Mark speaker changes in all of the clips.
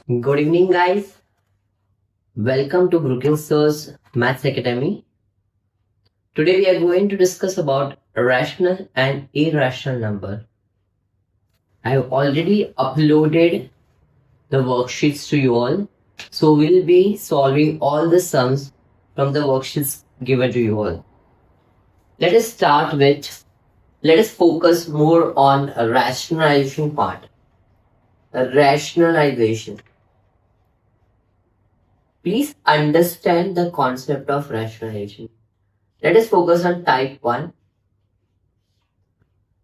Speaker 1: Good evening, guys. Welcome to Brookings Sir's Maths Academy. Today we are going to discuss about rational and irrational number. I have already uploaded the worksheets to you all. So we'll be solving all the sums from the worksheets given to you all. Let us focus more on a rationalization part. A rationalization. Please understand the concept of rationalization. Let us focus on type 1,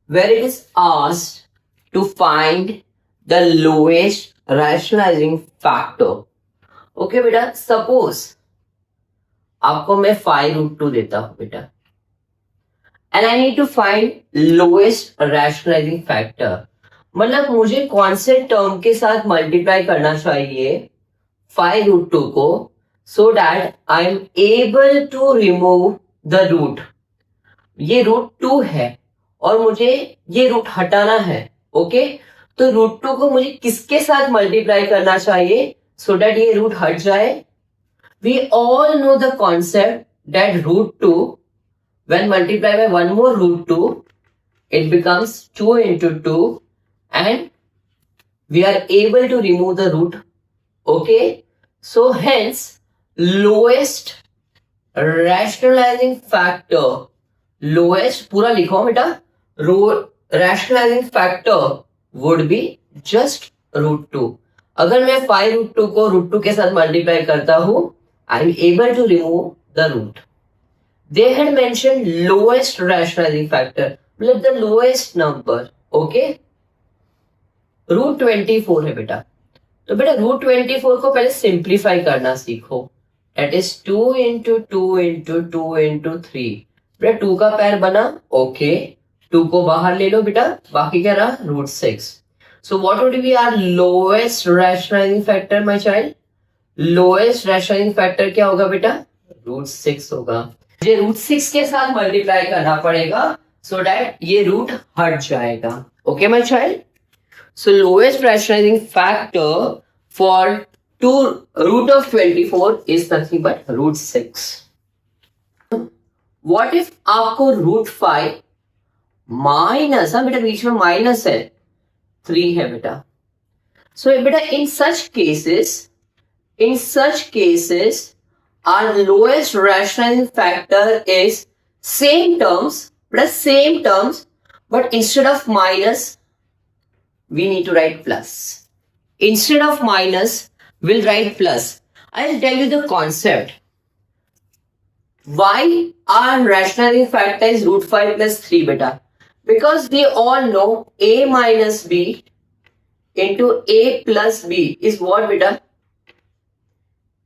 Speaker 1: where it is asked to find the lowest rationalizing factor. Okay बेटा, suppose आपको मैं 5√2 देता हूं बेटा, and I need to find lowest rationalizing factor. मतलब मुझे कौन से टर्म के साथ मल्टीप्लाई करना चाहिए 5√2 को, so that I am able to remove the root. ये रूट 2 है और मुझे ये रूट हटाना है. ओके, तो रूट 2 को मुझे किसके साथ मल्टीप्लाई करना चाहिए सो दैट ये रूट हट जाए? We all know the concept that root 2 when multiply by one more root 2 it becomes 2 into 2 and we are able to remove the root. Okay, so hence lowest rationalizing factor, lowest पूरा लिखो बेटा, rationalizing factor would be just root 2. अगर मैं 5√2 को root 2 के साथ multiply करता हूं, I am able to remove the root. They had mentioned lowest rationalizing factor, मतलब the lowest number. Okay, root 24 है बेटा, तो बेटा रूट 24 को पहले सिंप्लीफाई करना सीखो. That is 2 into 2 into 2 into 3. बेटा 2 का पैर बना. ओके, 2 को बाहर ले लो बेटा, बाकी क्या रहा? Root 6. So what would be our lowest rationalizing factor, my child? Lowest rationalizing factor क्या होगा बेटा? रूट 6 होगा. मुझे रूट 6 के साथ मल्टीप्लाई करना पड़ेगा so that ये रूट हट जाएगा. Okay my child? So lowest rationalizing factor for root of 24 is nothing but root 6. What if आपको root 5 माइनस, हाँ बेटा बीच में माइनस है, 3 है बेटा. So बेटा in such cases our lowest rationalizing factor is same terms, but instead of minus we need to write plus. Instead of minus we'll write plus. I'll tell you the concept. Why our rationalizing factor is root 5 plus 3 beta? Because we all know a minus b into a plus b is what beta?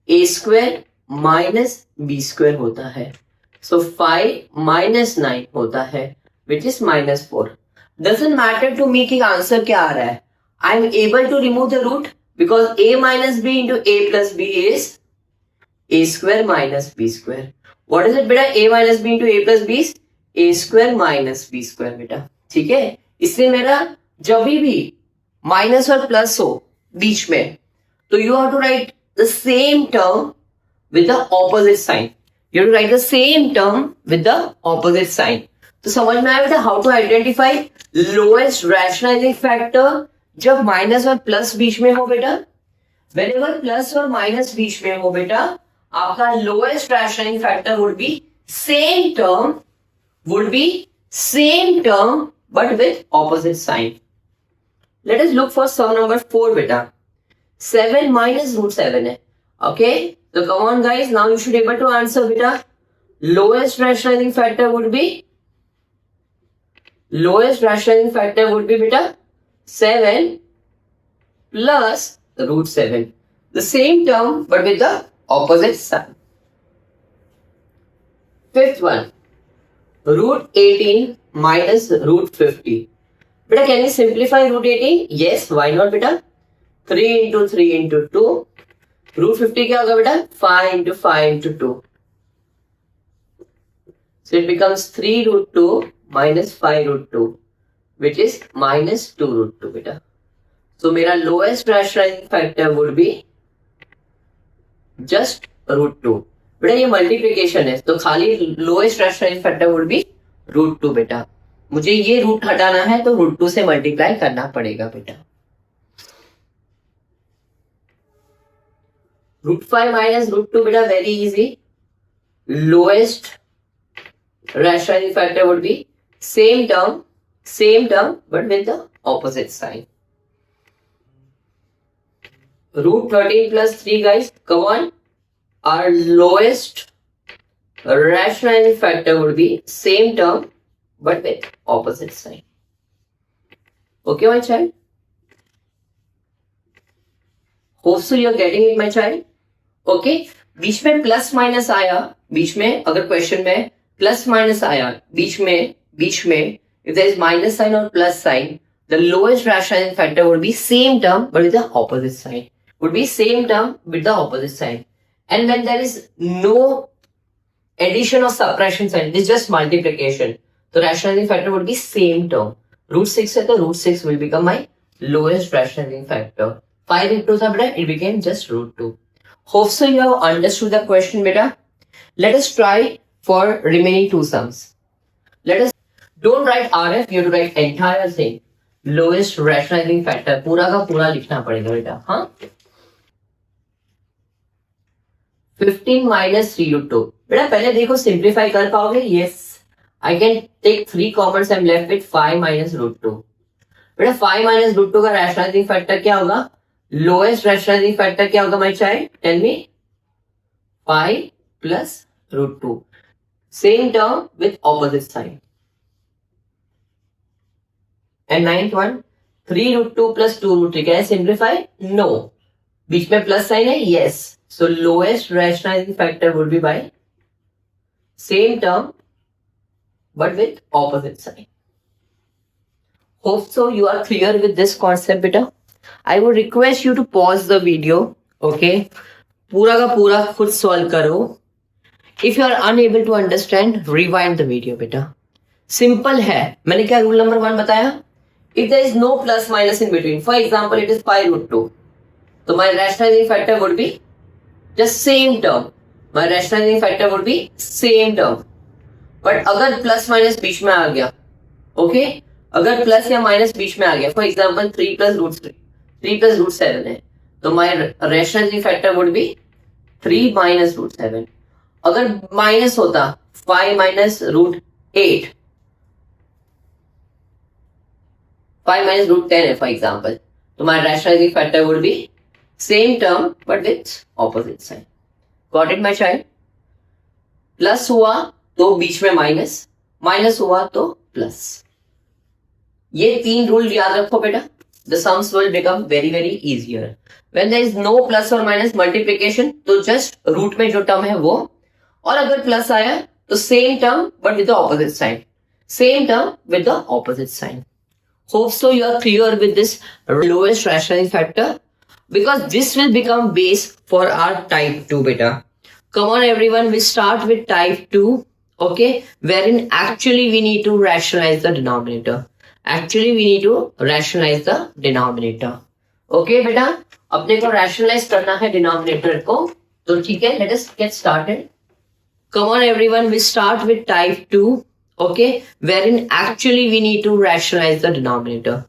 Speaker 1: A square minus b square होता है. So 5 minus 9 होता है, which is minus 4. Doesn't matter to me कि answer क्या आ रहा है. I am able to remove the root because a minus b into a plus b is a square minus b square. What is it बेटा? a minus b into a plus b is a square minus b square बेटा. ठीक है, इसलिए मेरा जब भी minus और plus हो बीच में, तो you have to write the same term with the opposite sign. You have to write the same term with the opposite sign. तो समझ में आया बेटा how to identify lowest rationalising factor जब माइनस और प्लस बीच में हो बेटा. व्हेनेवर प्लस और माइनस बीच में हो बेटा, आपका lowest rationalising factor would be same term but with opposite sign. Let us look for some number 4 बेटा. 7 माइनस रूट 7 है. Okay, so come on guys, now you should be able to answer beta. Lowest rationalizing factor would be beta 7 plus root 7. The same term but with the opposite sign. Fifth one, root 18 minus root 50. Beta, can we simplify root 18? Yes, why not beta? 3 into 3 into 2. Root 50 क्या होगा बेटा? 5 into 5 into 2. So it becomes 3 root 2 minus 5 root 2, which is minus 2 root 2 बेटा. So मेरा lowest rationalising factor would be just √2. बेटा ये multiplication है तो खाली lowest rationalising factor would B √2 बेटा. मुझे ये रूट हटाना है तो √2 से मल्टीप्लाई करना पड़ेगा बेटा. √5 माइनस √2 बेटा very easy. Lowest rationalising factor would B same term but with the opposite sign. √13 plus 3 guys, come on. Our lowest rationalizing factor would be same term but with opposite sign. Okay my child? Hope so you are getting it my child. Okay, बीच में plus minus आया, बीच में अगर question में plus minus आया, बीच में if there is minus sign or plus sign, the lowest rationalizing factor would be same term but with the opposite sign. Would be same term with the opposite sign. And when there is no addition or subtraction sign, it is just multiplication. The rationalizing factor would be same term. √6 है तो √6 will become my lowest rationalizing factor. 5 into subtract, it became just √2. Hope so you have understood the question beta. Let us try for remaining two sums. Let us don't write RF, you have to write entire thing. Lowest rationalizing factor पूरा का पूरा लिखना पड़ेगा बेटा. हाँ 15 minus 3√2. बेटा पहले देखो सिंप्लीफाई कर पाओगे? Yes, I can take 3 commons. I'm left with 5 minus √2. बेटा 5 minus √2 का rationalizing factor क्या होगा? Lowest rationalizing factor क्या होगा my child? Tell me. 5 plus √2. Same term with opposite sign. And ninth one, 3√2 plus 2√3. Can I simplify? No. बीच में plus sign है? Yes. So lowest rationalizing factor would be by same term but with opposite sign. Hope so you are clear with this concept beta. I would request you to pause the video. Okay. पूरा का पूरा खुद solve करो. If you are unable to understand, rewind the video beta. Simple है. मैंने क्या rule number 1 बताया? If there is no plus minus in between, for example, it is pi √2. So my rationalizing factor would be just same term. My rationalizing factor would be same term. But अगर plus minus बीच में आ गया, okay? अगर plus या minus बीच में आ गया, for example, 3 plus √7 है, तो my rationalizing factor would be 3 minus √7. अगर minus होता 5 minus √8, 5 minus √10 है for example, तो my rationalizing factor would be same term but with opposite sign. Got it my child? Plus हुआ तो बीच में माइनस, माइनस हुआ तो प्लस. ये 3 रूल याद रखो बेटा. The sums will become very very easier. When there is no plus or minus multiplication, तो just रूट में जो टर्म है वो, और अगर प्लस आया तो same term but with the opposite sign. Same term with the opposite sign. Hope so you are clear with this lowest rationalizing factor, because this will become base for our type 2 beta. Come on everyone, we start with type 2, okay, wherein actually we need to rationalize the denominator. Okay beta, अपने को rationalize करना है denominator को, तो ठीक है, let us get started. Come on everyone, we start with type 2, okay, wherein actually we need to rationalize the denominator.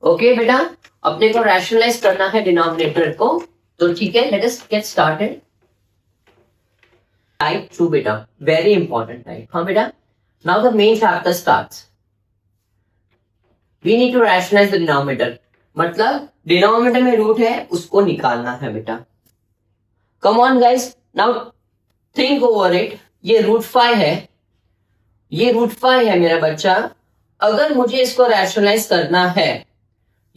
Speaker 1: Okay बेटा, अपने को rationalize करना है denominator को, तो ठीक है, let us get started. Type 2 बेटा, very important type. हाँ बेटा, now the main chapter starts. We need to rationalize the denominator. मतलब denominator में रूट है, उसको निकालना है बेटा. Come on guys, now think over it. ये √5 है, ये √5 है मेरा बच्चा. अगर मुझे इसको रैशनलाइज करना है,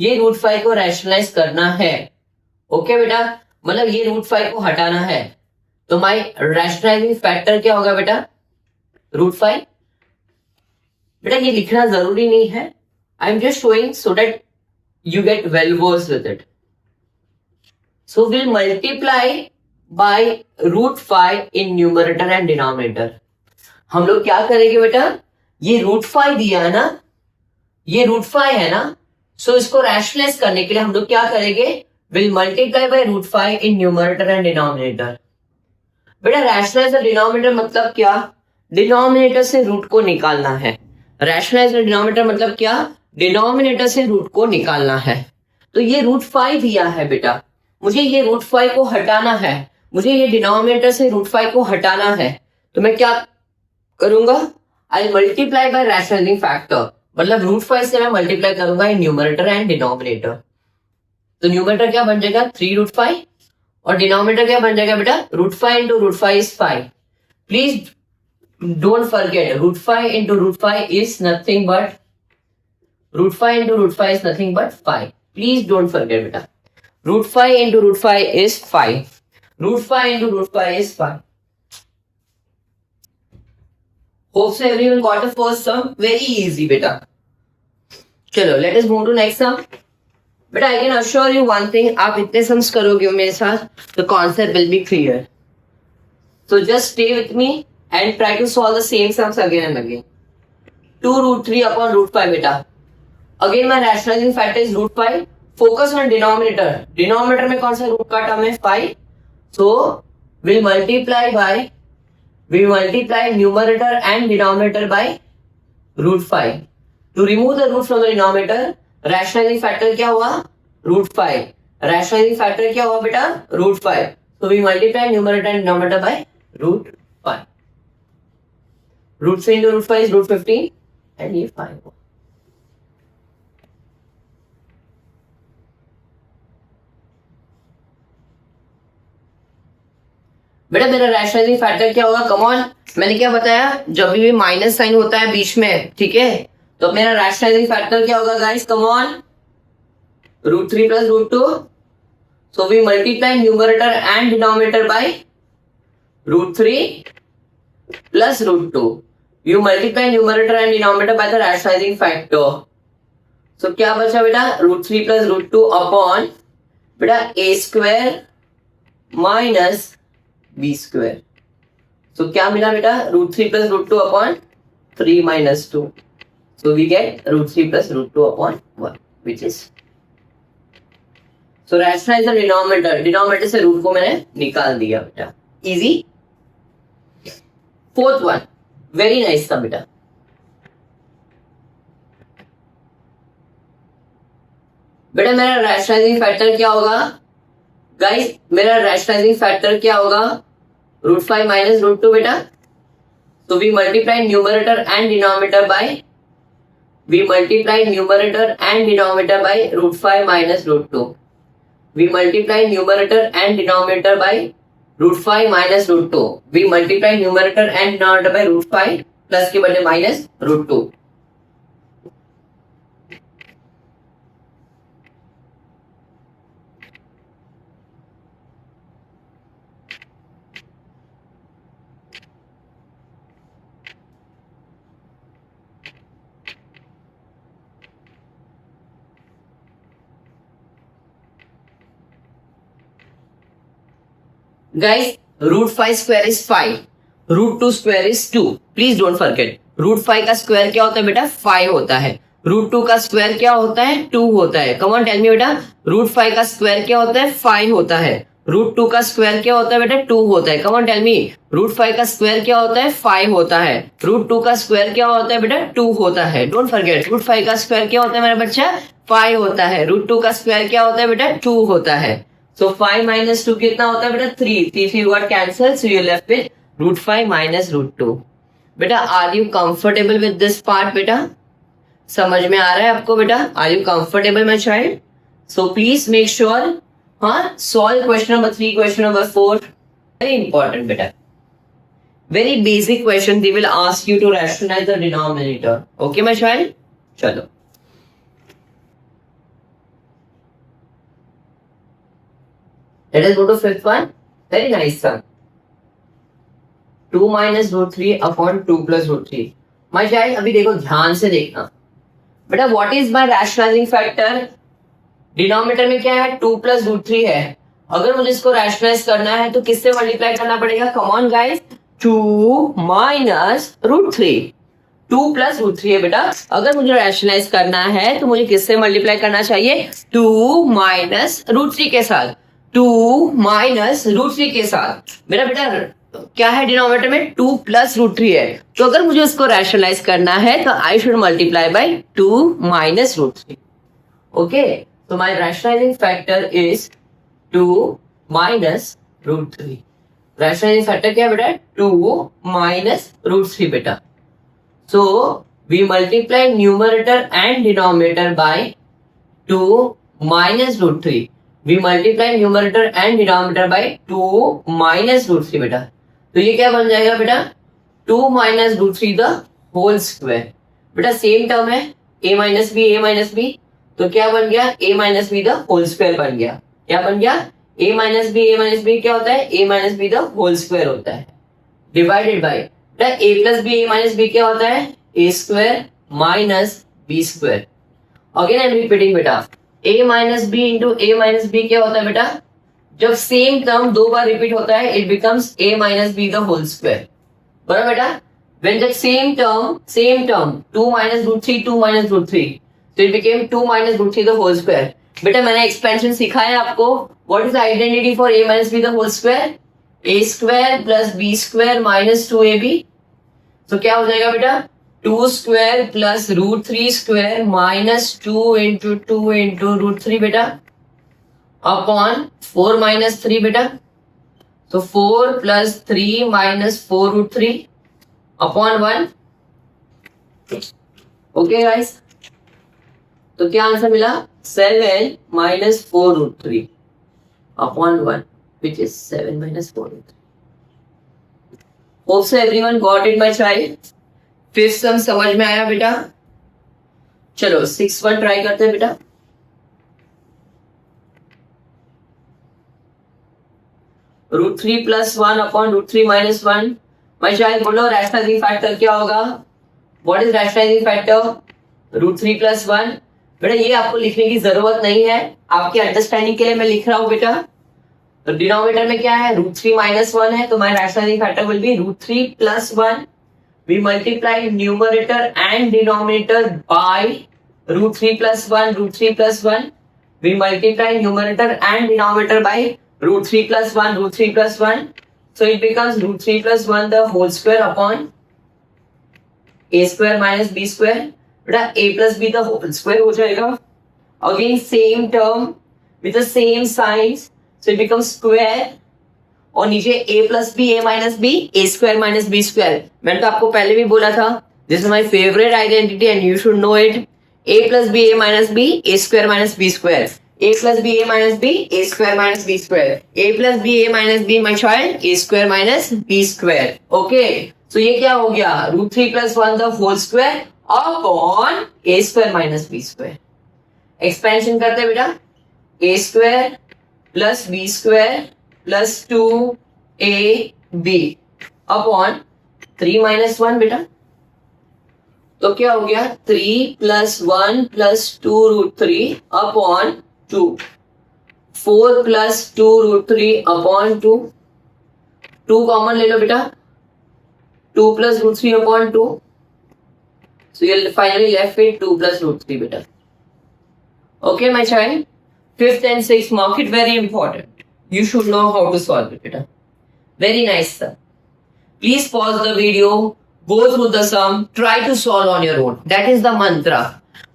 Speaker 1: ये √5 को रैशनलाइज करना है, ओके बेटा, मतलब ये √5 को हटाना है, तो माय रैशनलाइजिंग फैक्टर क्या होगा बेटा? √5. बेटा ये लिखना जरूरी नहीं है, I am just showing so that you get well versed with it. So will multiply bye √5 in numerator and denominator. हम लोग क्या करेंगे बेटा, ये √5 दिया है ना, ये रूट 5 है ना, सो इसको रैशनलाइज करने के लिए हम लोग क्या करेंगे, will multiply by root 5 in numerator and denominator. बेटा रैशनलाइज डिनोमिनेटर मतलब क्या, डिनोमिनेटर से रूट को निकालना है। रैशनलाइज डिनोमिनेटर मतलब क्या, डिनोमिनेटर से रूट को निकालना है। तो ये रूट 5 दिया है बेटा, मुझे ये रूट 5 को हटाना है, मुझे ये डिनोमिनेटर से रूट 5 को हटाना है। तो मैं क्या करूंगा, आई मल्टीप्लाई बाय रैशनलाइजिंग फैक्टर, मतलब रूट 5 से मैं मल्टीप्लाई करूंगा इन न्यूमरेटर एंड डिनोमिनेटर। तो न्यूमरेटर क्या बन जाएगा 3 रूट 5 और डिनोमिनेटर क्या बन जाएगा बेटा root 5 into root 5 is 5। Please don't forget root 5 into root 5 is nothing but root 5 into root 5 is nothing but 5। Please don't forget बेटा root 5 into root 5 is 5, root 5 into root 5 is 5। Hope so everyone got the first sum, very easy beta. चलो let us move to next sum. But I can assure you one thing, आप इतने sums करोगे मेरे साथ तो concept will be clear. So just stay with me and try to solve the same sums again and again. 2 root 3 upon root 5 beta. Again my rationalizing factor is root 5. Focus on denominator. Denominator में कौन सा root का term है 5. So we'll multiply numerator and denominator by root 5. To remove the root from the denominator, rationalizing factor क्या हुआ root 5. Rationalizing factor क्या हुआ बेटा root 5. So we multiply numerator and denominator by root 5. Root 3 into root 5 is root 15 and ये 5 हुआ। बेटा मेरा rationalising factor क्या होगा, कम ऑन, मैंने क्या बताया, जब भी माइनस साइन होता है बीच में, ठीक है, तो मेरा रैशनलाइजिंग फैक्टर क्या होगा guys, come on, root 3 plus root 2। So we multiply numerator and denominator by root 3 plus root 2। You multiply numerator and denominator by the rationalising factor. So क्या बचा बेटा रूट 3 प्लस रूट 2 अपॉन बेटा a square minus b square. So क्या मिला बेटा root 3 plus root 2 upon 3 minus 2। So we get root 3 plus root 2 upon 1 which is, so rationalise the denominator, denominator से root को मैंने निकाल दिया बेटा, easy. Fourth one very nice था बेटा, बेटा मेरा रैशनलाइजिंग फैक्टर क्या होगा गाइस, मेरा रैशनलाइजिंग फैक्टर क्या होगा रूट 5 माइनस रूट 2 बेटा। तो we multiply numerator and denominator by root 5 minus root 2। We multiply numerator and denominator by root 5 minus root 2। We multiply numerator and denominator by root 5 plus के बदले minus root 2। Guys, root 5 square is 5, root 2 square is 2. Please don't forget. root 5 का square क्या होता है बेटा 5 होता है, root 2 का स्क्वायर क्या होता है 2 होता है। कम ऑन टेल मी बेटा root 5 का स्क्वायर क्या होता है 5 होता है, root 2 का स्क्वायर क्या होता है बेटा 2 होता है। Come on tell me root 5 का स्क्वायर क्या होता है 5 होता है, root 2 का स्क्वायर क्या होता है बेटा 2 होता है। डोंट फॉरगेट root 5 का स्क्वायर क्या होता है मेरा बच्चा 5 होता है, root 2 का स्क्वायर क्या होता है बेटा 2 होता है। So 5 minus 2 कितना होता है बेटा 3, 3 got cancelled, so you left with root 5 minus root 2। बेटा are you comfortable with this part बेटा, समझ में आ रहा है आपको बेटा, are you comfortable my child? So please make sure हाँ solve question number 3, question number 4, very important बेटा, very basic question they will ask you to rationalize the denominator, okay my child। चलो let us go to fifth one, very nice one, 2 minus root 3 upon 2 plus root 3। my child अभी देखो ध्यान से देखना बेटा, what is my rationalizing factor, denominator में क्या है 2 plus root 3 है, अगर मुझे इसको रैशनलाइज करना है तो किससे मल्टीप्लाई करना पड़ेगा, come on guys 2 minus root 3। 2 plus root 3 है बेटा। अगर मुझे रैशनलाइज करना है तो मुझे किससे मल्टीप्लाई करना चाहिए? 2 माइनस रूट 3 के साथ, 2 माइनस रूट 3 के साथ। मेरा बेटा क्या है डिनोमिनेटर में? 2 प्लस रूट 3 है, तो अगर मुझे उसको रैशनलाइज करना है तो I should multiply by 2 minus root 3। Okay, तो my rationalising factor is 2 minus root 3। Rationalising factor क्या है बेटा? 2 माइनस रूट 3 बेटा। So we multiply numerator and denominator by 2 minus root 3. We multiply numerator and denominator by 2 minus root 3 बेटा। तो ये क्या बन जाएगा बेटा? 2 minus root 3 the whole square। बेटा सेम टर्म है a minus b, तो क्या बन गया? a minus b the whole square बन गया। क्या बन गया? a minus b क्या होता है? a minus b the whole square होता है, divided by a plus b a minus b क्या होता है? A square minus b square. Again I am repeating बेटा, a minus b into a minus b क्या होता है बेटा? जब सेम टर्म दो बार रिपीट होता है it becomes a minus b the whole square. बराबर बेटा? When that same term 2 minus root 3 2 minus root 3, तो it became 2 minus root 3 the whole square. बेटा मैंने एक्सपेंशन सिखाया आपको। What is the identity for a minus b the whole square? a square plus b square minus 2ab। तो क्या हो जाएगा बेटा? 2 square plus root 3 square minus 2 into root 3 बेटा, अपॉन 4 माइनस 3 बेटा। तो 4 plus 3 minus 4 root 3 upon 1। Okay guys, तो क्या आंसर मिला? 7 minus 4 root 3 upon 1, which is 7 minus 4 root 3. Hope so everyone got it my child. Fifth सम समझ में आया बेटा? चलो 6th ट्राई करते हैं बेटा। Root 3 plus 1 upon root 3 minus 1। My child बोलो रैशनलाइजिंग फैक्टर क्या होगा? What is rationalising factor? Root 3 plus 1। बेटा ये आपको लिखने की जरूरत नहीं है, आपके अंडरस्टैंडिंग के लिए मैं लिख रहा हूं बेटा। तो डिनोमिनेटर में क्या है? रूट 3 माइनस 1 है, तो my rationalising factor will be root 3 plus 1। We multiply numerator and denominator by root 3 plus 1, root 3 plus 1। We multiply numerator and denominator by root 3 plus 1, root 3 plus 1। So it becomes root 3 plus 1 the whole square upon a square minus b square. बेटा a plus b the whole square हो जाएगा। Again same term with the same science, so it becomes square, और नीचे a plus b a minus b, a square minus b square. मैंने तो आपको पहले भी बोला था this is my favourite identity and you should know it. a plus b a minus b, a square minus b square, a plus b a minus b, a square minus b square, a plus b a minus b my child, a square minus b square. Okay, so ये क्या हो गया? Root 3 plus 1 the whole square upon a square minus b square. Expansion करते हैं बेटा, a square plus b square plus 2ab upon 3 minus 1 बेटा। तो क्या हो गया? 3 plus 1 plus 2 root 3 upon 2, 4 plus 2 root 3 upon 2। 2 common ले लो बेटा, 2 plus root 3 upon 2। So you finally left with 2 plus root 3 बेटा। Okay my child, 5th and 6th mark it very important. You should know how to solve it beta. Very nice sir. Please pause the video, go through the sum, try to solve on your own. That is the mantra.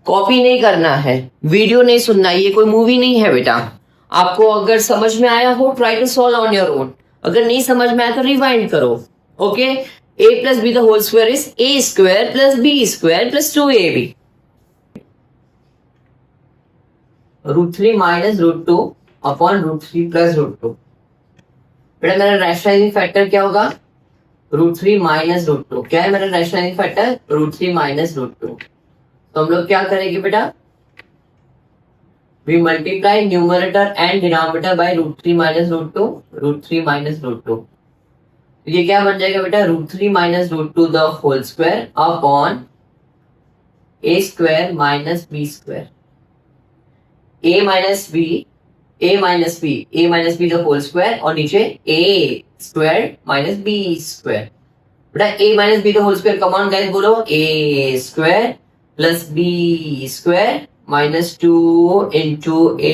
Speaker 1: Copy नहीं करना है, video नहीं सुनना, ये कोई movie नहीं है बेटा। आपको अगर समझ में आया हो try to solve on your own, अगर नहीं समझ में आया तो रिवाइंड करो। Okay, a plus b the whole square is a square plus b square plus 2ab। Root 3 minus root 2 upon root 3 plus root 2। बेटा मेरा रैशनलाइजिंग फैक्टर क्या होगा? Root 3 minus root 2। क्या है मेरा rationalising factor? Root 3 minus root 2। तो हम लोग क्या करेंगे बेटा? We multiply numerator and denominator by root 3 minus root 2, root 3 minus root 2। ये क्या बन जाएगा बेटा? Root 3 minus root 2 the whole square upon a square minus b square. a minus b the whole square और नीचे a square minus b square. बेटा a minus b the whole square, come on guys बोलो, a square plus b square minus 2 into a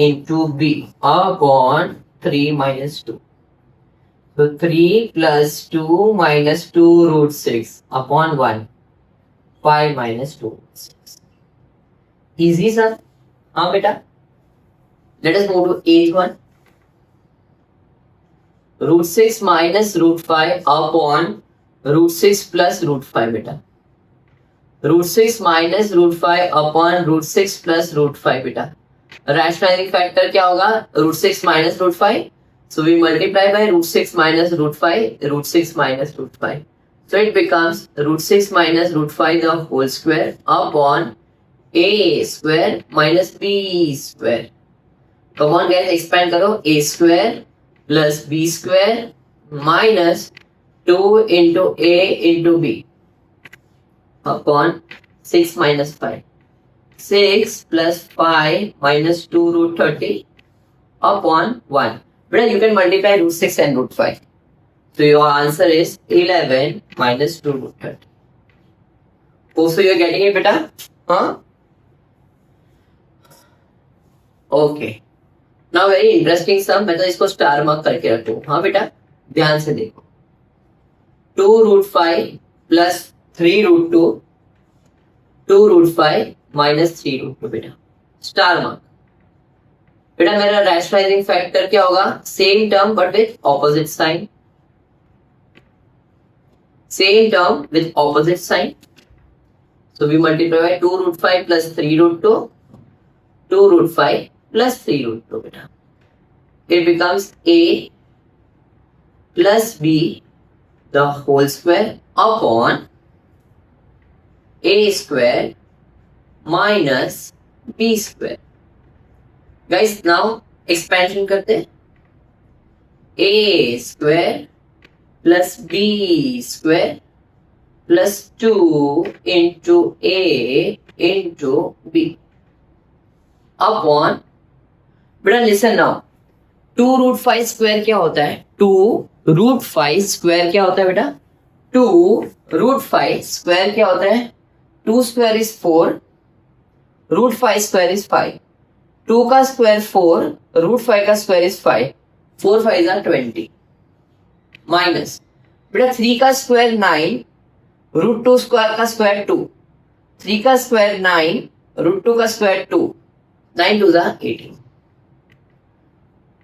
Speaker 1: into B upon 3 minus 2. So 3 plus 2 minus 2 root 6 upon 1. 5 minus 2 root 6. Easy, sir? हाँ बेटा. Let us move to eighth one. Root 6 minus root 5 upon root 6 plus root 5 बेटा. Root 6 minus root 5 upon root 6 plus root 5 बेटा. Rationalizing factor क्या होगा? Root 6 minus root 5. So we multiply by root 6 minus root 5, root 6 minus root 5. So it becomes root 6 minus root 5 the whole square upon a square minus b square. Come on guys, expand करो, a square plus b square minus 2 into a into b upon 6 minus 5. 6 plus 5 minus 2 root 30 upon 1. But you can multiply root 6 and root 5. So your answer is 11 minus 2 root 30. Also you are getting it beta? Huh? Okay. Now very interesting sum. मैं तो इसको star mark करके रखूँ. हाँ बेटा, ध्यान से देखो. 2 root 5 plus 3 root 2. 2 root 5 minus 3 root 2 बेटा. Star mark. बेटा मेरा रैशनलाइजिंग फैक्टर क्या होगा? Same term but with opposite sign. Same term with opposite sign. So we multiply by 2 root 5 plus 3 root 2. 2 root 5 plus 3 root 2 बेटा. It becomes a plus b the whole square upon a square minus b square. Guys, now expansion करते हैं. a square plus b square plus 2 into a into b upon. बेटा listen now. 2 root 5 square क्या होता है? 2 root 5 square क्या होता है बेटा? 2 root 5 square क्या होता है? 2 square is 4. Root 5 square is 5. 2 का स्क्वायर 4, रूट 5 का स्क्वायर इज 5, 4 5 are 20 माइनस बेटा 3 का स्क्वायर 9, रूट 2 स्क्वायर का स्क्वायर 2, 3 का स्क्वायर 9, रूट 2 का स्क्वायर 2, 9 2 18.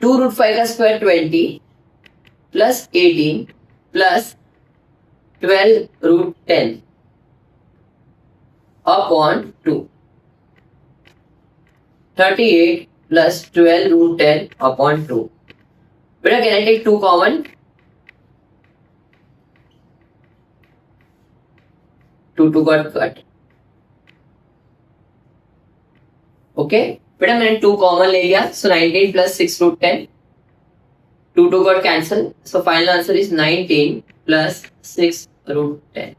Speaker 1: 2 रूट 5 का square 20 plus 18 plus 12 root 10 upon 2. 38 plus 12 root 10 upon 2. Better can I take 2 common? 2 got cut. Okay. बेटा मैंने 2 कॉमन ले लिया. So 19 plus 6 root 10. 2 got cancelled. So final answer is 19 plus 6 root 10.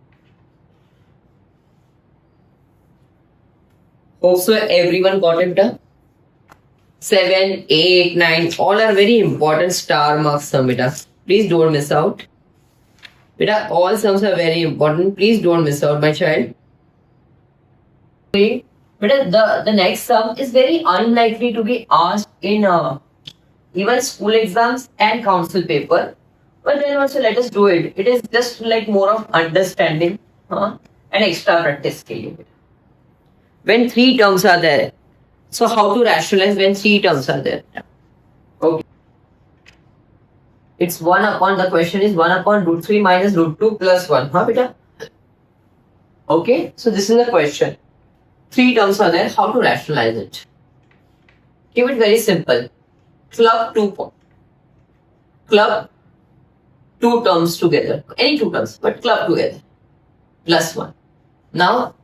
Speaker 1: Hope so everyone got it done. 7, 8, 9, all are very important star marks sum beta. Please don't miss out. Beta, all sums are very important. Please don't miss out, my child. Beta, the next sum is very unlikely to be asked in even school exams and council paper. But then also let us do it. It is just like more of understanding and extra practice. When 3 terms are there. So how to rationalize when 3 terms are there? Okay. It's 1 upon, the question is 1 upon root 3 minus root 2 plus 1. Huh, beta? Okay. So this is the question. 3 terms are there. How to rationalize it? Keep it very simple. Club 2 terms together. Any 2 terms, but club together. Plus 1. Now,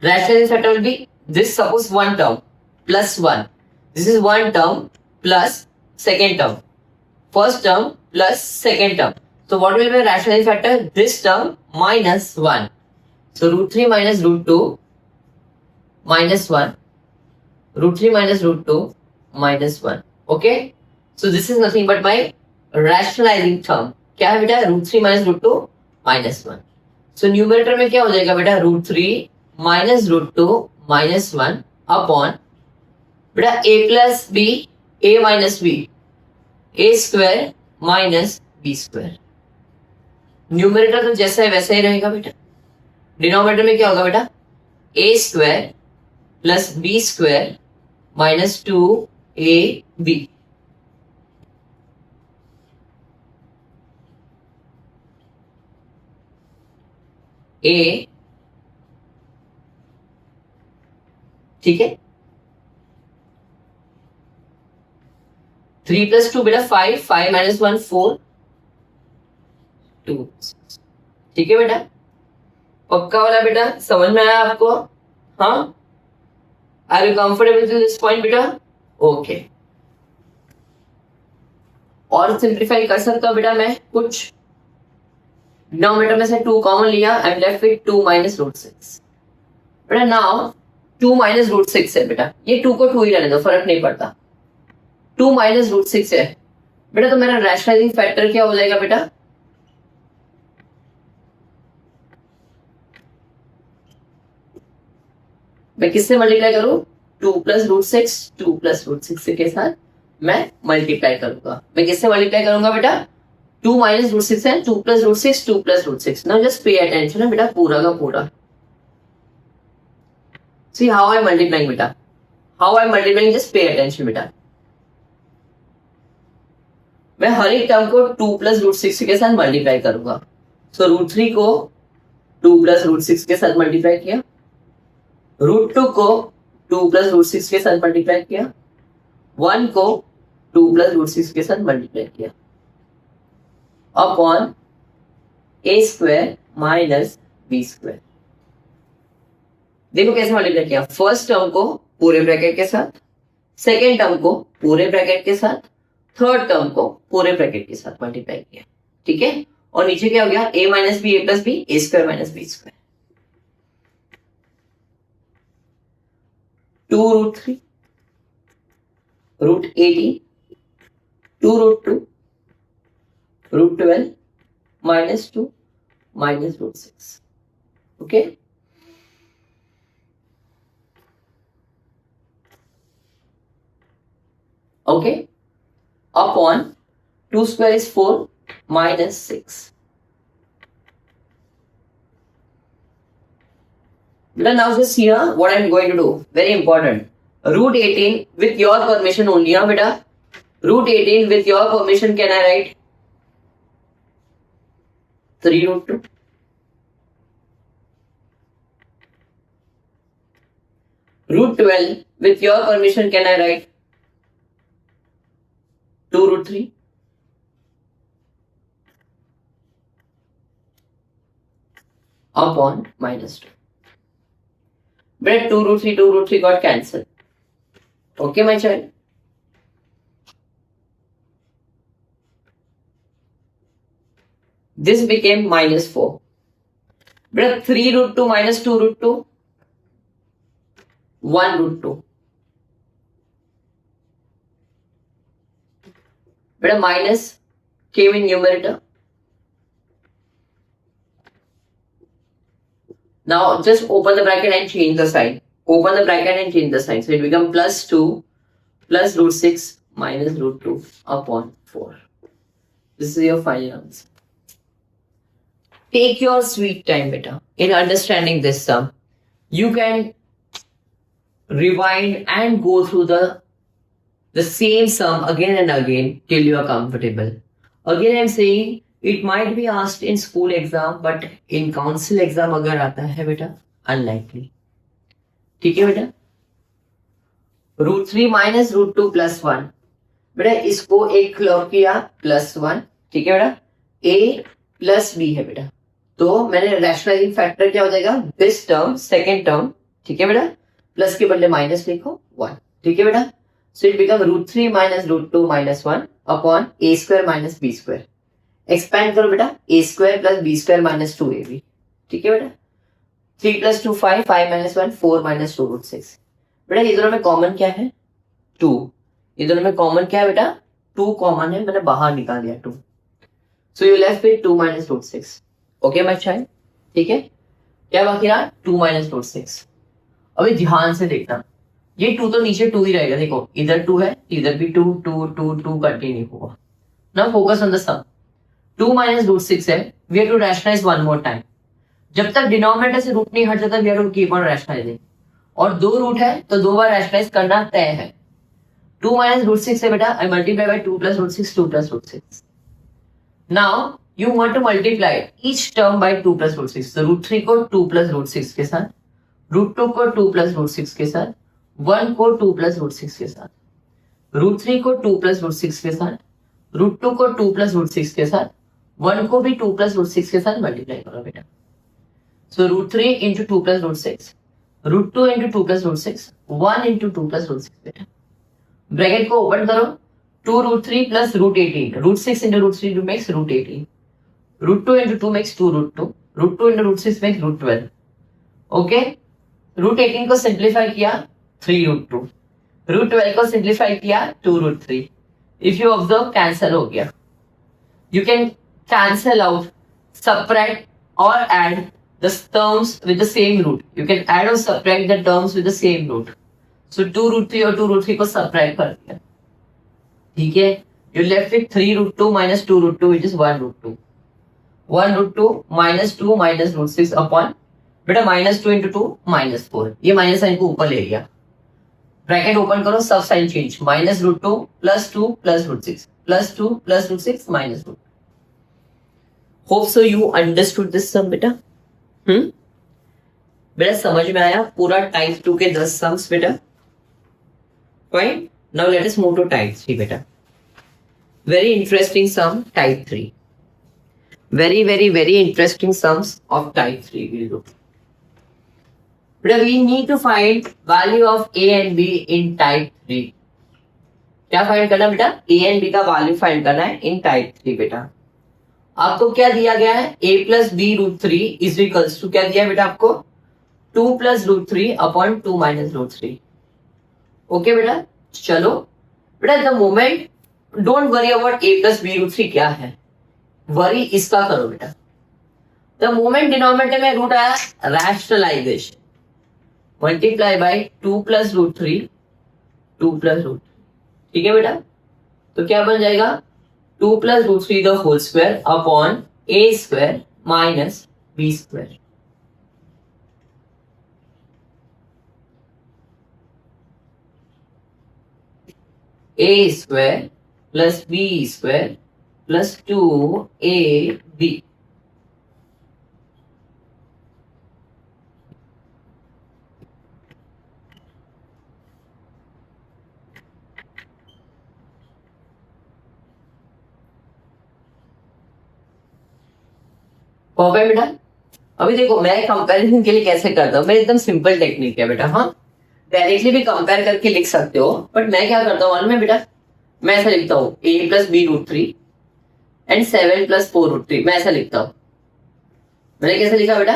Speaker 1: rationalizing factor will be this, suppose 1 term. Plus 1. This is 1 term plus second term. First term plus second term. So what will be the rationalizing factor? This term minus 1. So root 3 minus root 2 minus 1. Root 3 minus root 2 minus 1. Okay? So this is nothing but my rationalizing term. क्या है बेटा? root 3 minus root 2 -1. So numerator में क्या हो जाएगा बेटा, √3 minus √2 -1 upon बेटा a plus b a minus b a square minus b square. Numerator तो जैसा है वैसा ही रहेगा बेटा. डिनोमिनेटर में क्या होगा बेटा, a square plus b square minus 2ab. a ठीक है, 3 प्लस 2 बेटा 5, 5 माइनस 1 4 2. ठीक है बेटा, पक्का वाला बेटा, समझ में आया आपको? हाँ, are you comfortable to this point बेटा? ओके. और सिंप्लीफाई कर सकता हूं बेटा मैं कुछ. डिनोमिनेटर में से 2 कॉमन लिया, I am left with 2 minus √6. बेटा नाउ 2 माइनस √6 है बेटा, ये 2 को 2 ही रहने दो, फर्क नहीं पड़ता. 2 माइनस √6 है बेटा, तो मेरा रैशनलाइजिंग फैक्टर क्या हो जाएगा बेटा, मैं किससे मल्टीप्लाई करूं, 2 प्लस √6, 2 प्लस √6 के साथ मैं मल्टीप्लाई करूंगा. मैं किससे मल्टीप्लाई करूंगा बेटा, 2 माइनस √6 है, 2 plus √6, 2 plus √6. Now just pay attention है बेटा, पूरा का पूरा. सी हाउ आई मल्टीप्लाइंग बेटा, how I multiplying, just pay attention बेटा. मैं हर एक टर्म को 2 प्लस √6 के साथ मल्टीप्लाई करूंगा. सो √3 को 2 प्लस √6 के साथ मल्टीप्लाई किया, √2 को 2 प्लस √6 के साथ मल्टीप्लाई किया, 1 को 2 प्लस √6 के साथ मल्टीप्लाई किया upon a square minus b square. देखो कैसे मल्टीप्लाई किया, फर्स्ट टर्म को पूरे ब्रैकेट के साथ, सेकेंड टर्म को पूरे ब्रैकेट के साथ, थर्ड टर्म को पूरे ब्रैकेट के साथ मल्टीप्लाई किया. ठीक है, और नीचे क्या हो गया, a minus b a plus b a square minus b square. 2√3 √18 2√2 √12 minus 2 minus √6. Okay. Okay. Upon 2 square is 4 minus 6. Now just here what I am going to do. Very important. √18 with your permission only. हाँ बेटा. √18 with your permission can I write 3√2. √12 with your permission can I write 2√3. Upon minus 2. But 2√3 got cancelled. Okay, my child. This became minus 4. But 3√2 minus 2√2, 1√2. But a minus came in numerator. Now just open the bracket and change the sign. Open the bracket and change the sign. So it becomes plus 2 plus √6 minus √2 upon 4. This is your final answer. Take your sweet time, beta, in understanding this sum. You can rewind and go through the same sum again and again till you are comfortable. Again, I am saying it might be asked in school exam, but in council exam अगर आता है बेटा, unlikely. ठीक है बेटा? √3 minus √2 plus 1. बेटा इसको एक क्लब किया plus 1. ठीक है बेटा? a plus b है बेटा. तो मैंने रैशनलाइजिंग फैक्टर क्या हो जाएगा, दिस टर्म सेकेंड टर्म. ठीक है बेटा? प्लस के बदले माइनस लिखो 1. ठीक है बेटा? So it become √3 minus √2 minus 1 upon a square minus b square. Expand करो बेटा, a square plus b square minus 2ab. ठीक है बेटा? 3 plus 2 5, 5 minus 1 4 minus 2 √6. बेटा ये दोनों में कॉमन क्या है, 2. ये दोनों में कॉमन क्या है बेटा, 2 कॉमन है, मैंने बाहर निकाल दिया 2. So you left with 2 minus √6. Okay बच्चा है, ठीक है। क्या बाकी रहा, 2 माइनस रूट 6। अभी ध्यान से देखना, ये 2 तो नीचे 2 ही रहेगा, देखो इधर 2 है, इधर भी 2 2 2 2 कंटिन्यू होगा ना। Focus on the sum. 2 minus root 6 है, we have to rationalise one more time. जब तक डिनोमिनेटर से रूट नहीं हट जाता, we have to keep on rationalising. और 2 रूट है तो 2 बार रैशनलाइज करना तय है। 2 माइनस रूट 6 है बेटा, I multiply by 2 plus root 6, 2 plus root 6। Now you want to multiply each term by 2 plus root 6। तो रूट 3 को 2 प्लस रूट 6 के साथ, रूट 2 को 2 प्लस रूट 6 के साथ, 1 को 2 प्लस रूट 6 के साथ, रूट 3 को 2 प्लस रूट 6 के साथ, रूट 2 को 2 प्लस रूट 6 के साथ, 1 को भी 2 प्लस रूट 6 के साथ मल्टीप्लाई करो बेटा। So root 3 into 2 plus root 6, root 2 into 2 plus root 6, 1 into 2 plus root 6 बेटा। ब्रैकेट को ओपन करो, 2 root 3 plus root 18, root 6 into root 3 makes root 18, root 2 into 2 makes 2 root 2, root 2 into root 6 makes root 12। Okay, root 18 को simplify किया 3 root 2, root 12 को simplify किया 2 root 3। If you observe cancel हो गया। You can cancel out, subtract or add the terms with the same root. You can add or subtract the terms with the same root. So 2 root 3 और 2 root 3 को subtract कर दिया, ठीक है। You left with 3 root 2 minus 2 root 2 which is 1 root 2. 1 root 2 minus root 6 upon बेटा minus 2 into 2 minus 4। ये minus sign को ऊपर ले लिया, ब्रैकेट ओपन करो, सब sign change, minus root 2 plus 2 plus root 6 plus 2 plus root 6 minus root. Hope so you understood this sum बेटा। बेटा समझ में आया पूरा टाइप 2 के 10 सम्स बेटा। Fine, now let us move to type 3 बेटा। Very interesting sum type 3, very very very interesting sums of type 3 will do बेटा। We need to find value of a and b in type 3। क्या find करना बेटा, a and b का value find करना है इन type 3 बेटा। आपको क्या दिया गया है, a plus b root 3 is equals to क्या दिया है बेटा आपको, 2 plus root 3 upon 2 minus root 3। Okay बेटा, चलो बेटा the moment don't worry about a plus b root 3 क्या है, वरी इसका करो बेटा। द मोमेंट डिनोमिनेटर में रूट आया, rationalisation, multiply by 2 plus root 3, 2 plus root, ठीक है बेटा। तो क्या बन जाएगा, 2 plus root 3 the whole square upon a square minus b square. a square plus b square plus 2ab। Perfect बेटा। अभी देखो मैं कंपैरिजन के लिए कैसे करता हूँ, मेरी एकदम सिंपल टेक्निक है बेटा। हाँ, डायरेक्टली भी कंपेयर करके लिख सकते हो, बट मैं क्या करता हूँ मालूम है बेटा, मैं ऐसा लिखता हूँ a plus b root 3 and 7 plus 4 root 3। मैं ऐसा लिखता हूँ, मैंने कैसे लिखा बेटा,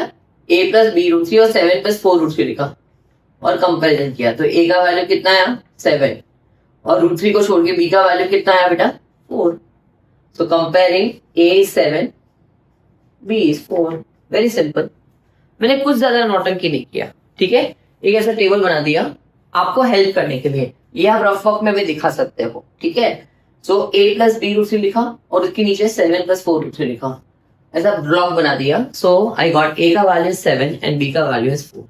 Speaker 1: a प्लस बी रूट 3 और 7 प्लस 4 रूट 3 लिखा और कंपेरिजन किया। तो a का वैल्यू कितना आया 7 और रूट 3 को छोड़ के b का वैल्यू कितना आया बेटा 4। सो comparing a is 7 b is 4, very simple. मैंने कुछ ज्यादा नौटंकी नहीं किया, ठीक है। एक ऐसा टेबल बना दिया आपको हेल्प करने के लिए, ये आप रफ वर्क में भी दिखा सकते हो, ठीक है। सो a प्लस बी रूट 3 लिखा और उसके नीचे 7 प्लस 4 रूट 3 लिखा, ऐसा ब्लॉक बना दिया। सो आई गॉट a का वैल्यू 7 एंड b का वैल्यू इज 4।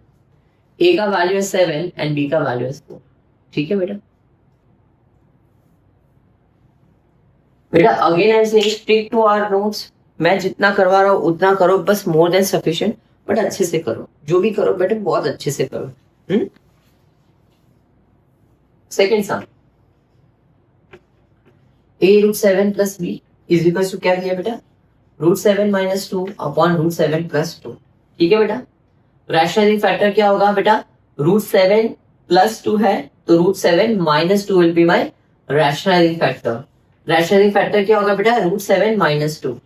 Speaker 1: a का वैल्यू है 7 एंड b का वैल्यू इज 4, ठीक है बेटा। बेटा again I am saying stick to our notes. मैं जितना करवा रहा हूँ उतना करो, बस मोर देन सफिशिएंट, बट अच्छे से करो, जो भी करो बेटा बहुत अच्छे से करो। Second sum, a root 7 plus b is equal to क्या दिया बेटा, root 7 minus 2 upon root 7 plus 2, ठीक है बेटा। रैशनलाइजिंग फैक्टर क्या होगा बेटा, रूट 7 प्लस 2 है तो root 7 minus 2 will be my rationalising factor. Rationalising factor क्या होगा बेटा, root 7 minus 2,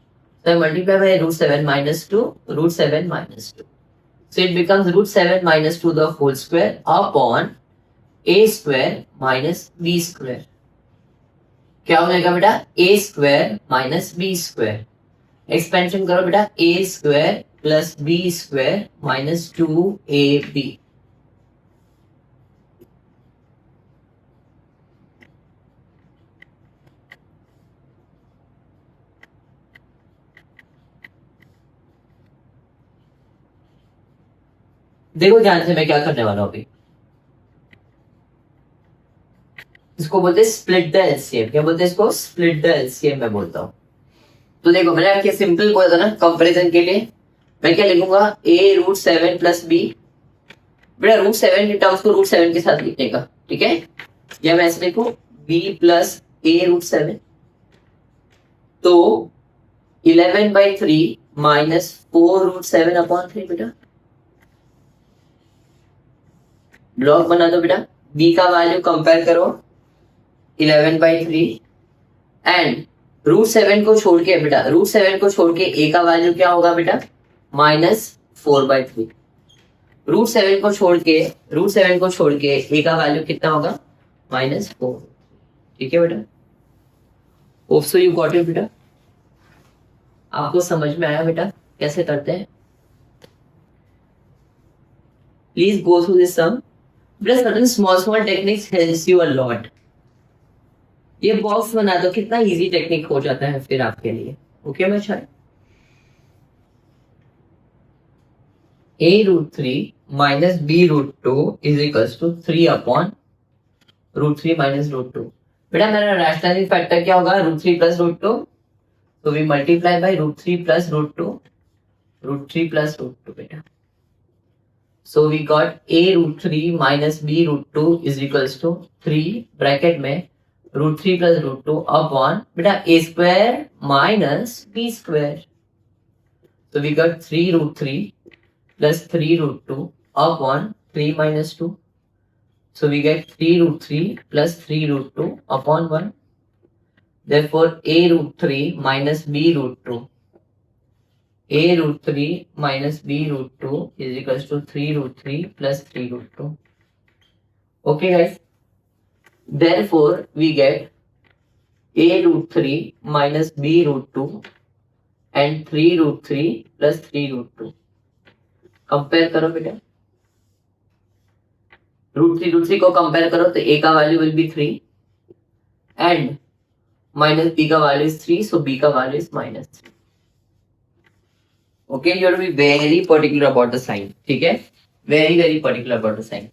Speaker 1: so multiply by root 7 minus 2, root 7 minus 2. So it becomes root 7 minus 2 the whole square upon a square minus b square. क्या हो जाएगा बेटा, a square minus b square. Expansion करो बेटा, a square plus b square minus 2ab। देखो ध्यान से मैं क्या करने वाला हूं अभी, इसको बोलते हैं स्प्लिट द एलसीएम। क्या बोलते हैं इसको? स्प्लिट द एलसीएम मैं बोलता हूं। तो देखो मैंने क्या सिंपल बोला था ना कंपैरिजन के लिए, मैं क्या लिखूंगा, a रूट 7 प्लस बी। बेटा रूट 7 के टर्म्स को रूट 7 के साथ लिखने का, ठीक है, या मैं ऐसे लिखूं b प्लस a रूट 7। तो 11/3 माइनस 4 रूट 7 अपॉन 3 बेटा। ब्लॉक बना दो बेटा, b का वैल्यू कंपेयर करो 11/3 एंड रूट 7 को छोड़ के बेटा, रूट 7 को छोड़ के a का वैल्यू क्या होगा बेटा, माइनस 4/3। रूट 7 को छोड़ के a का वैल्यू कितना होगा, माइनस 4। ठीक है बेटा, hope so you got it बेटा। आपको समझ में आया बेटा कैसे करते हैं? Please go through this sum. बेटा certain small techniques helps you a lot. ये बॉक्स बना दो, कितना इजी टेक्निक हो जाता है फिर आपके लिए। ओके मैं शायद a root 3 minus b root 2 is equals to 3 upon root 3 minus root 2। बेटा मेरा रैशनलाइजिंग फैक्टर क्या होगा, रूट 3 प्लस रूट 2, तो we multiply by root 3 plus root 2, root 3 plus root 2 बेटा। So we got a root 3 minus b root 2 is equals to 3 bracket में root 3 plus root 2 upon बेटा a square minus b square. So we got 3 root 3 plus 3 root 2 upon 3 minus 2. So we get 3 root 3 plus 3 root 2 upon 1. Therefore a root 3 minus b root 2. A root 3 minus b root 2 is equals to 3 root 3 plus 3 root 2. Okay guys. Therefore we get a root 3 minus b root 2 and 3 root 3 plus 3 root 2. Compare करो बेटा, root 3 को compare करो तो a का value will be 3 and minus b का value is 3, so b का value is minus 3। Okay, you have to be very particular about the sign. ठीक है, very very particular about the sign.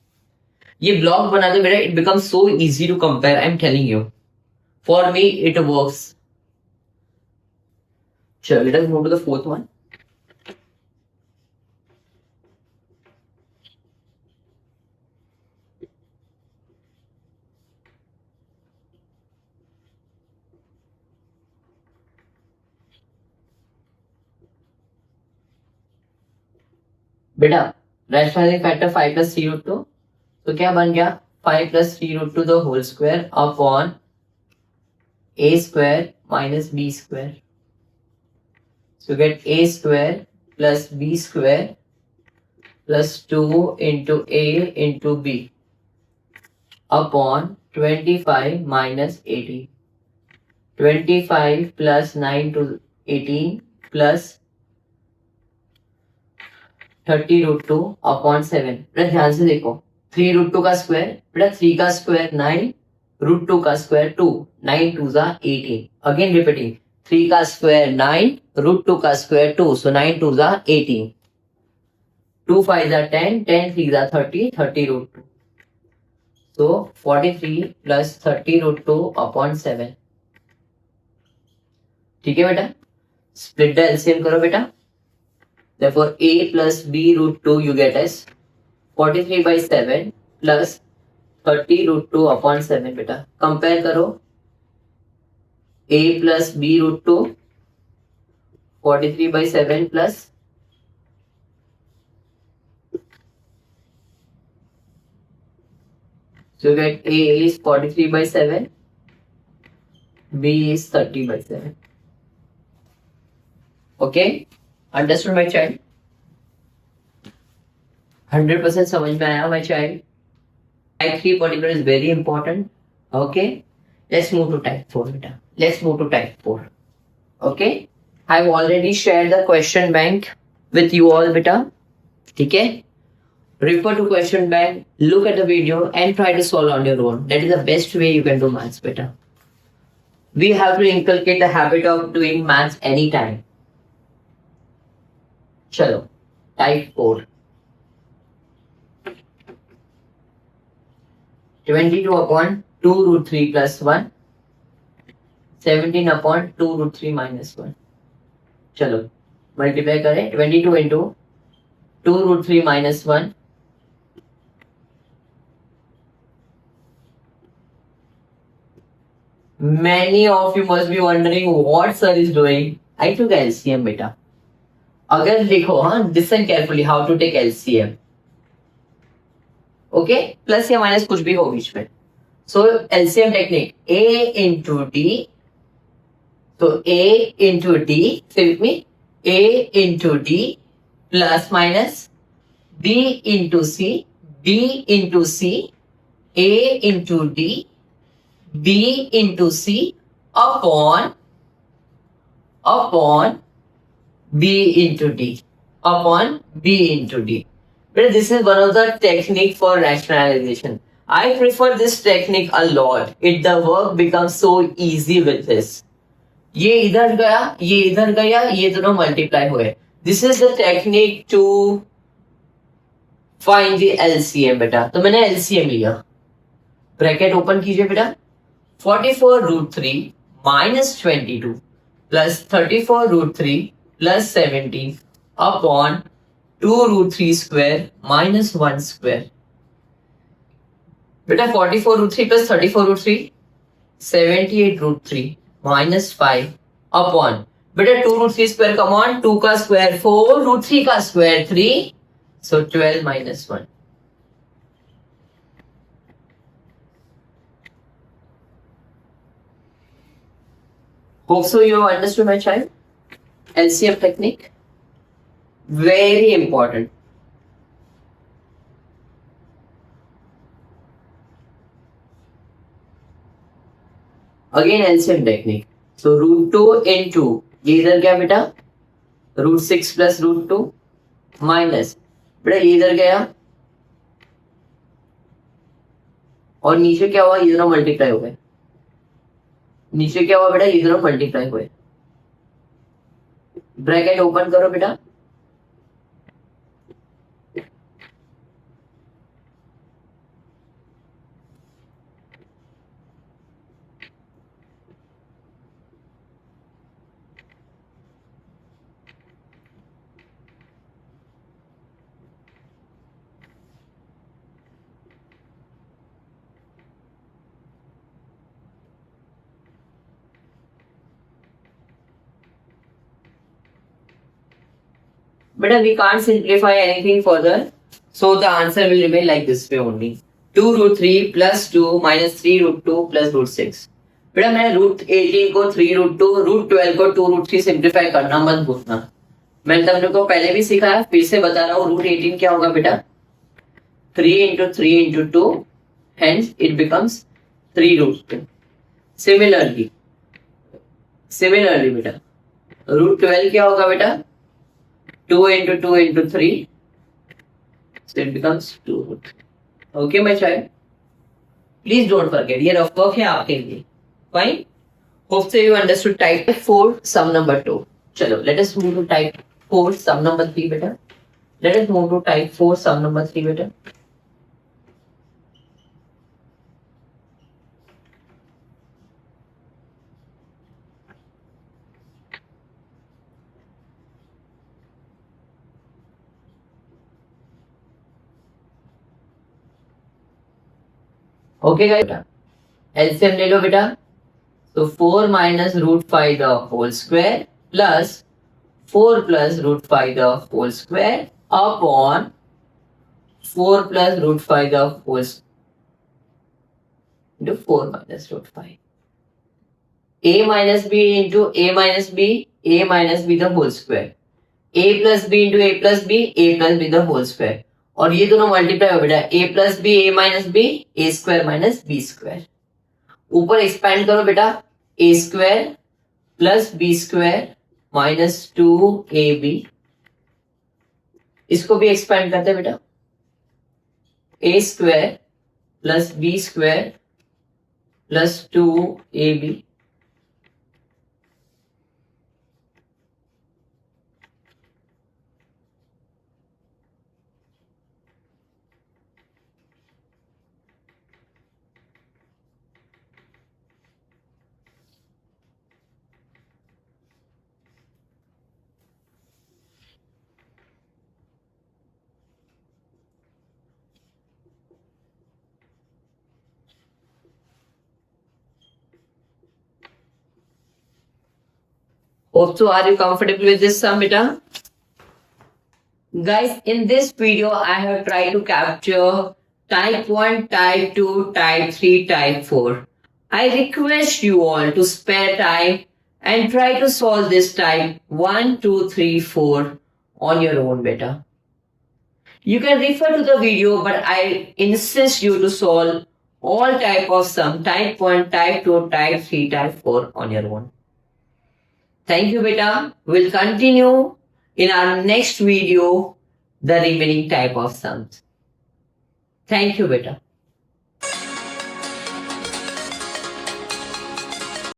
Speaker 1: ये block बना दो बेटा, it becomes so easy to compare. I am telling you, for me it works. चलो let us move to the fourth one. बेटा rationalising factor 5 plus 3 root 2, तो क्या बन गया, 5 plus 3 root 2 the whole square upon a square minus b square. So get a square plus b square plus 2 into a into b upon 25 minus 18. 25 plus 9 to 18 plus 30 root 2 upon 7। बेटा ध्यान से देखो, 3 root 2 का square, बेटा 3 का square 9, root 2 का square 2, 9 2 जा 18। Again repeating, 3 का स्क्वायर 9, रूट 2 का स्क्वायर 2, सो 9 2 जा 18, 2 5 जा 10, 10 3 जा 30, 30 रूट 2, सो 43 प्लस 30 रूट 2 अपॉन 7। ठीक है बेटा, स्प्लिट द एलसीएम करो बेटा। Therefore a plus b root 2 you get as 43/7 plus 30 root 2 upon 7 बेटा। कंपेयर करो, a plus b root 2 43/7 plus so you get a is 43/7, b is 30/7. Okay, understood my child? 100% समझ में आया my child? Type 3 particular is very important. Okay, let's move to type 4 बेटा। Let's move to type 4. Okay, I've already shared the question bank with you all, beta. ठीक है? Refer to question bank, look at the video and try to solve on your own. That is the best way you can do maths, beta. We have to inculcate the habit of doing maths anytime. चलो, type 4. 22 upon 2 root 3 plus 1. 17 upon 2 root 3 minus 1. चलो multiply करें 22 into 2 root 3 minus 1. Many of you must be wondering what sir is doing. I took LCM बेटा. अगर देखो हाँ listen carefully how to take LCM. Okay plus या minus कुछ भी हो बीच में. सो LCM technique A into D. तो A into D, say with me, A into D plus minus B into C, B into C, A into D, B into C upon B into D, upon B into D. But this is one of the technique for rationalization. I prefer this technique a lot. The work becomes so easy with this. ये इधर गया, ये इधर गया, ये दोनों multiply हुए. This is the technique to find the LCM बेटा. तो मैंने एलसीएम लिया. ब्रैकेट ओपन कीजिए बेटा. 44 root 3 minus 22 plus 34 root 3 plus 17 upon 2 root 3 square minus 1 square. बेटा 44 root 3 plus 34 root 3 78 root 3 minus 5 upon बेटा 2 रूट 3 स्क्वायर कमॉन 2 का स्क्वायर 4 रूट 3 का square 3 so 12 minus 1. Hope so you have understood my child. LCM technique very important. Again LCM technique. So root 2 into ये इधर क्या बेटा root 6 plus root 2 minus बेटा ये इधर गया और नीचे क्या हुआ ये दोनों मल्टीप्लाई हो गए. नीचे क्या हुआ बेटा ये दोनों मल्टीप्लाई हुए. ब्रैकेट ओपन करो बेटा. But we can't simplify anything further, so the answer will remain like this way only. 2 root 3 plus 2 minus 3 root 2 plus root 6. बेटा मैंने रूट 18 को 3 रूट 2 रूट 12 को 2 रूट 3 सिंप्लीफाई करना मत भूलना. मैंने तुम लोग को पहले भी सिखाया फिर से बता रहा हूँ. रूट 18 क्या होगा बेटा 3 into 3 into 2 hence it becomes 3 root 2. Similarly बेटा रूट 12 क्या होगा बेटा 2 into 2 into 3 so it becomes 2 root. Okay my child, please don't forget ये रफ वर्क है आपके लिए. Fine. Hope so you understood type 4 sum number 2. चलो let us move to type 4 sum number 3 बेटा. Let us move to type 4 sum number 3 बेटा. Okay बेटा LCM ले लो बेटा. तो 4 minus root 5 the whole square plus 4 plus root 5 the whole square upon 4 plus root 5 the whole into 4 minus root 5. a minus b into a minus b the whole square. a plus b into a plus b the whole square. और ये दोनों multiply हो बेटा a plus b a minus b a square minus b square. ऊपर expand करो बेटा a square plus b square -2ab, इसको भी एक्सपेंड करते हैं बेटा, a square plus b square plus 2ab Hope so. Are you comfortable with this sum, beta? Guys, in this video, I have tried to capture type 1, type 2, type 3, type 4. I request you all to spare time and try to solve this type 1, 2, 3, 4 on your own, beta. You can refer to the video, but I insist you to solve all type of sum, type 1, type 2, type 3, type 4 on your own. Thank you, beta. We'll continue in our next video the remaining type of sums. Thank you, beta.